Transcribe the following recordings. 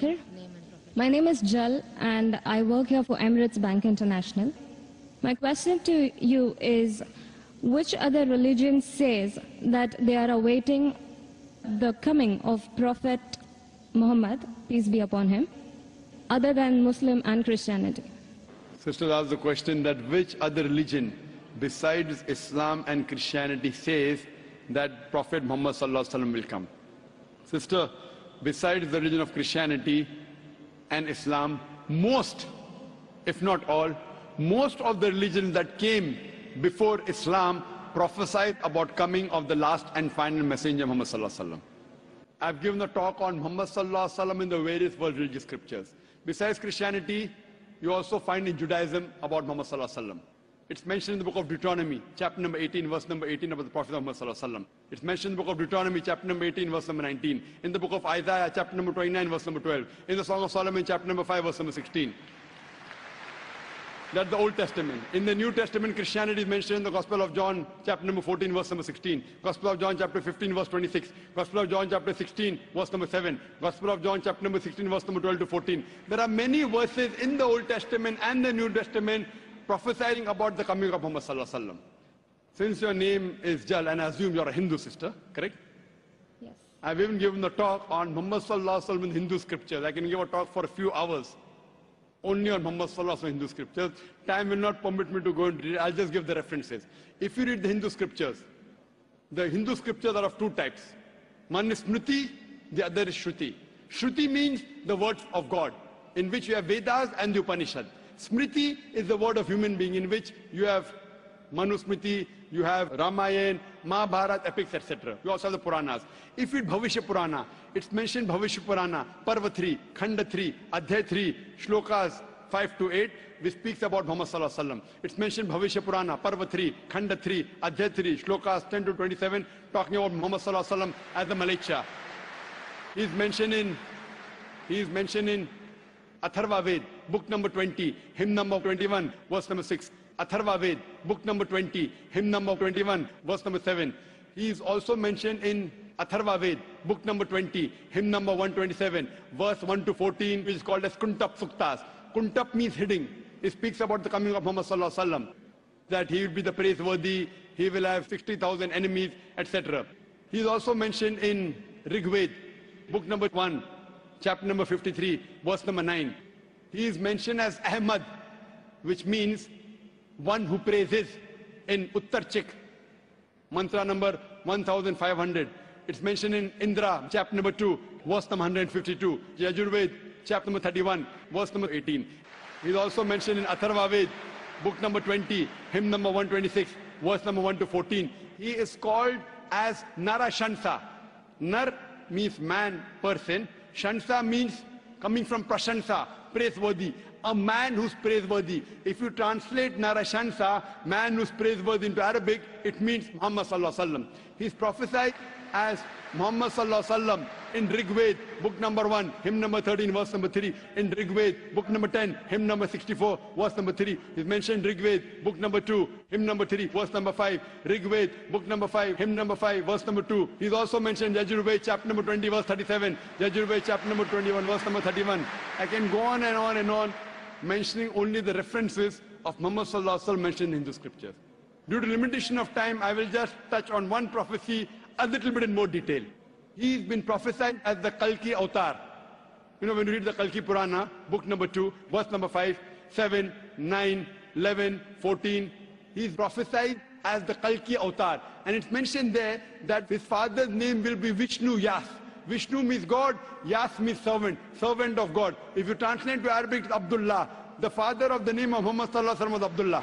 Here. My name is Jal and I work here for Emirates Bank International. My question to you is, which other religion says that they are awaiting the coming of Prophet Muhammad, peace be upon him, other than Muslim and Christianity? Sisters asked the question that which other religion besides Islam and Christianity says that Prophet Muhammad will come. Sister, besides the religion of Christianity and Islam, most, if not all, most of the religions that came before Islam prophesied about coming of the last and final messenger Muhammad. I've given a talk on Muhammad in the various world religious scriptures. Besides Christianity, you also find in Judaism about Muhammad. It's mentioned in the book of Deuteronomy, chapter number 18, verse number 18 about the Prophet Muhammad. It's mentioned in the book of Deuteronomy, chapter number 18, verse number 19. In the book of Isaiah, chapter number 29, verse number 12. In the Song of Solomon, chapter number 5, verse number 16. That's the Old Testament. In the New Testament, Christianity is mentioned in the Gospel of John, chapter number 14, verse number 16. Gospel of John, chapter 15, verse 26. Gospel of John, chapter 16, verse number 7. Gospel of John, chapter number 16, verse number 12 to 14. There are many verses in the Old Testament and the New Testament prophesying about the coming of Muhammad. Since your name is Jal, and I assume you're a Hindu sister, correct? Yes. I've even given a talk on Muhammad in Hindu scriptures. I can give a talk for a few hours only on Muhammad in Hindu scriptures. Time will not permit me to go into it. I'll just give the references. If you read the Hindu scriptures are of two types. One is Smriti, the other is Shruti. Shruti means the words of God, in which you have Vedas and the Upanishad. Smriti is the word of human being, in which you have Manusmriti, you have Ramayana, Mahabharata, epics, etc. You also have the Puranas. If you read Bhavishya Purana, it's mentioned Bhavishya Purana, Parva 3, Khanda 3, Adhyay 3, Shlokas 5 to 8, which speaks about Muhammad. It's mentioned Bhavishya Purana, Parva 3, Khanda 3, Adhyay 3, Shlokas 10 to 27, talking about Muhammad as the Malacha. He is mentioned in Atharva Ved, book number 20, hymn number 21, verse number 6. Atharva Ved, book number 20, hymn number 21, verse number 7. He is also mentioned in Atharva Ved, book number 20, hymn number 127, verse 1 to 14, which is called as Kuntap Suktas. Kuntap means hiding. It speaks about the coming of Muhammad, that he will be the praiseworthy, he will have 60,000 enemies, etc. He is also mentioned in Rig Ved, book number 1, chapter number 53, verse number 9. He is mentioned as Ahmad, which means one who praises, in Uttar Chik, mantra number 1500. It's mentioned in Indra, chapter number 2, verse number 152. Yajurved, chapter number 31, verse number 18. He is also mentioned in Atharva Ved, book number 20, hymn number 126, verse number 1 to 14. He is called as Narashansa. Nar means man, person. Shansa means coming from Prashansa, praiseworthy. A man who's praiseworthy. If you translate Narashansa, man who's praiseworthy, into Arabic, it means Muhammad. He's prophesied as Muhammad in Rig Ved, book number 1, hymn number 13, verse number 3. In Rig Ved, book number 10, hymn number 64, verse number 3. He's mentioned Rig Ved, book number 2, hymn number 3, verse number 5. Rig Ved, book number 5, hymn number 5, verse number 2. He's also mentioned Yajurved, chapter number 20, verse 37. Yajurved, chapter number 21, verse number 31. I can go on and on and on, mentioning only the references of Muhammad mentioned in Hindu scriptures. Due to limitation of time, I will just touch on one prophecy a little bit in more detail. He's been prophesied as the Kalki Avatar. You know, when you read the Kalki Purana, book number 2, verse number 5, 7, 9, 11, 14, he's prophesied as the Kalki Avatar. And it's mentioned there that his father's name will be Vishnu Yas. Vishnu means God, Yas means servant, servant of God. If you translate to Arabic, it's Abdullah. The father of the name of Muhammad was Abdullah.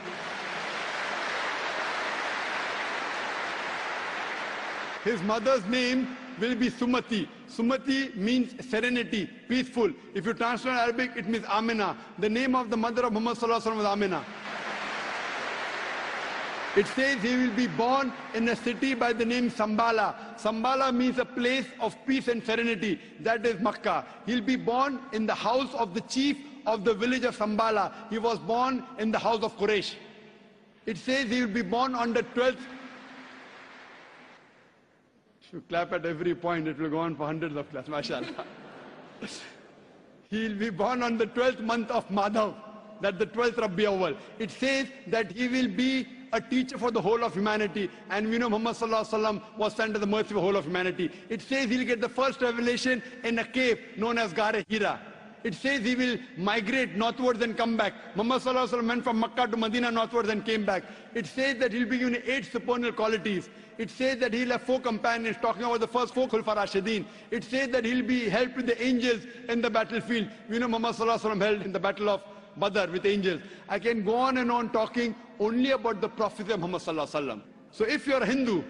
His mother's name will be Sumati. Sumati means serenity, peaceful. If you translate Arabic, it means Amina. The name of the mother of Muhammad was Amina. It says he will be born in a city by the name Sambala. Sambala means a place of peace and serenity. That is Makkah. He'll be born in the house of the chief of the village of Sambala. He was born in the house of Quraysh. It says he will be born on the 12th. If you clap at every point, it will go on for hundreds of claps. MashaAllah. He'll be born on the 12th month of Madhav, that the 12th Rabbi Awwal. It says that he will be a teacher for the whole of humanity. And we know Muhammad Sallallahu Alaihi Wasallam was sent as the mercy for the whole of humanity. It says he'll get the first revelation in a cave known as Ghar Hira. It says he will migrate northwards and come back. Muhammad Sallallahu Alaihi Wasallam went from Makkah to Medina northwards and came back. It says that he'll be given 8 supernal qualities. It says that he'll have 4 companions, talking about the first 4 Khulafa Rashidin. It says that he'll be helped with the angels in the battlefield. We know Muhammad Sallallahu Alaihi Wasallam held in the battle of Badr with angels. I can go on and on talking only about the prophecy of Muhammad Sallallahu Alaihi Wasallam. So if you're a Hindu,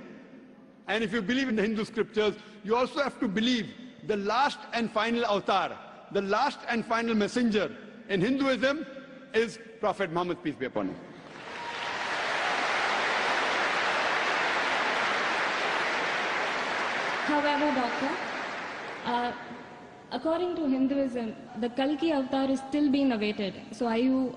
and if you believe in the Hindu scriptures, you also have to believe the last and final avatar, the last and final messenger in Hinduism is Prophet Muhammad, peace be upon him. However, Doctor, according to Hinduism, the Kalki avatar is still being awaited. So are you,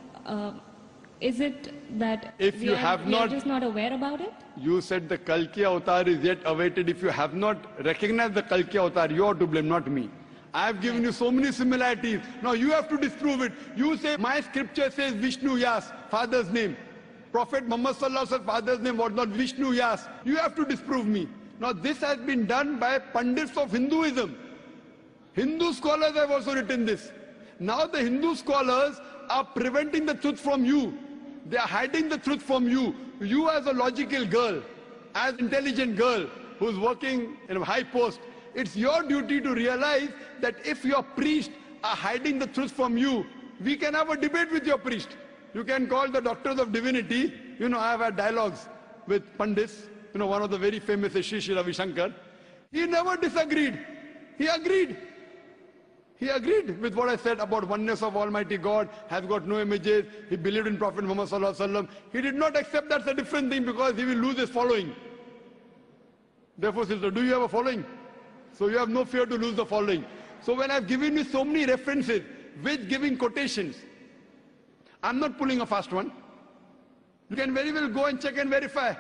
is it that we are just not aware about it? You said the Kalki avatar is yet awaited. If you have not recognized the Kalki avatar, you are to blame, not me. I have given you so many similarities. Now you have to disprove it. You say, my scripture says Vishnu Yas, father's name. Prophet Muhammad Sallallahu Alaihi Wasallam's father's name was not Vishnu Yas. You have to disprove me. Now this has been done by Pandits of Hinduism. Hindu scholars have also written this. Now the Hindu scholars are preventing the truth from you. They are hiding the truth from you. You as a logical girl, as intelligent girl who's working in a high post, it's your duty to realize that if your priests are hiding the truth from you, we can have a debate with your priest. You can call the doctors of divinity. You know, I have had dialogues with Pandits. You know, one of the very famous is Sri Ravi Shankar. He never disagreed. He agreed. He agreed with what I said about oneness of Almighty God, has got no images. He believed in Prophet Muhammad Sallallahu Alaihi Wasallam. He did not accept that's a different thing because he will lose his following. Therefore, sister, do you have a following? So you have no fear to lose the following. So when I've given you so many references with giving quotations, I'm not pulling a fast one. You can very well go and check and verify.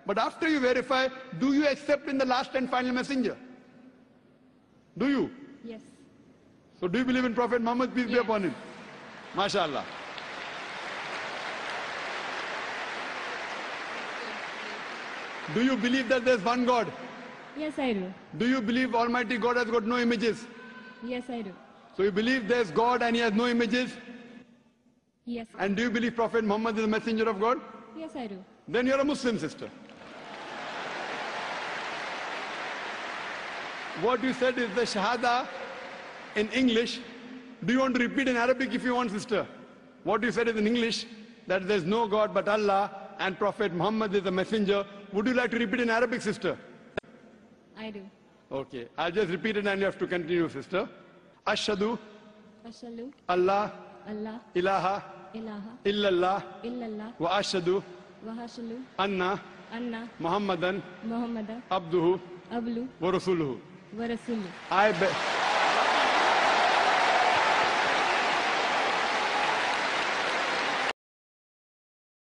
But after you verify, do you accept in the last and final messenger? Do you? Yes. So do you believe in Prophet Muhammad, peace be upon him? MashaAllah. Do you believe that there's one God? Yes, I do. Do you believe Almighty God has got no images? Yes, I do. So you believe there's God and he has no images? Yes. And do you believe Prophet Muhammad is a messenger of God? Yes, I do. Then you're a Muslim, sister. What you said is the Shahada in English. Do you want to repeat in Arabic if you want, sister? What you said is in English, that there's no God but Allah and Prophet Muhammad is a messenger. Would you like to repeat in Arabic, sister? I do. Okay, I'll just repeat it and you have to continue, sister. Ashhadu Ashhadu Allah Allah ilaha ilaha illallah illallah wa ashhadu wa ashhadu anna anna Muhammadan Muhammadan abduhu ablu wa rasuluhu. wa rasuluh. I